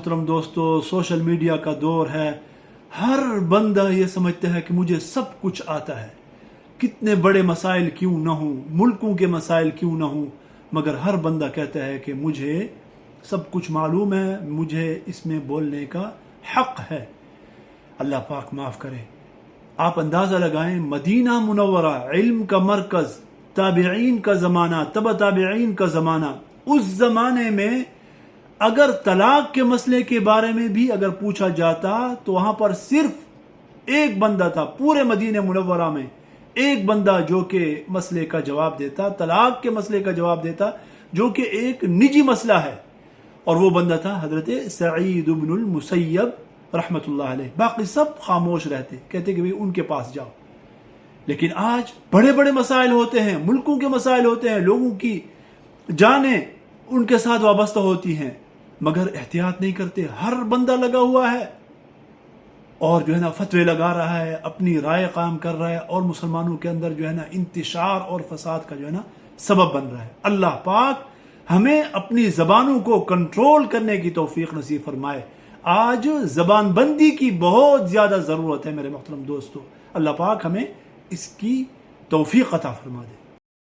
محترم دوستو، social media کا دور ہے. ہر بندہ یہ سمجھتا ہے کہ مجھے سب کچھ آتا ہے، کتنے بڑے مسائل کیوں نہ ہوں، ملکوں کے مسائل کیوں نہ ہوں، مگر ہر بندہ کہتا ہے کہ مجھے سب کچھ معلوم ہے، مجھے اس میں بولنے کا حق ہے. اللہ پاک معاف کرے. آپ اندازہ لگائیں، مدینہ منورہ علم کا مرکز، تابعین کا زمانہ، تبع تابعین کا زمانہ. اس زمانے میں اگر طلاق کے مسئلے کے بارے میں بھی اگر پوچھا جاتا تو وہاں پر صرف ایک بندہ تھا پورے مدینہ منورہ میں، ایک بندہ جو کہ مسئلے کا جواب دیتا، طلاق کے مسئلے کا جواب دیتا، جو کہ ایک نجی مسئلہ ہے، اور وہ بندہ تھا حضرت سعید بن المسیب رحمۃ اللہ علیہ. باقی سب خاموش رہتے، کہتے کہ ان کے پاس جاؤ. لیکن آج بڑے بڑے مسائل ہوتے ہیں، ملکوں کے مسائل ہوتے ہیں، لوگوں کی جانیں ان کے ساتھ وابستہ ہوتی ہیں، مگر احتیاط نہیں کرتے. ہر بندہ لگا ہوا ہے اور جو ہے نا فتوے لگا رہا ہے، اپنی رائے قائم کر رہا ہے، اور مسلمانوں کے اندر جو ہے نا انتشار اور فساد کا جو ہے نا سبب بن رہا ہے. اللہ پاک ہمیں اپنی زبانوں کو کنٹرول کرنے کی توفیق نصیب فرمائے. آج زبان بندی کی بہت زیادہ ضرورت ہے میرے محترم دوستو. اللہ پاک ہمیں اس کی توفیق عطا فرما دے.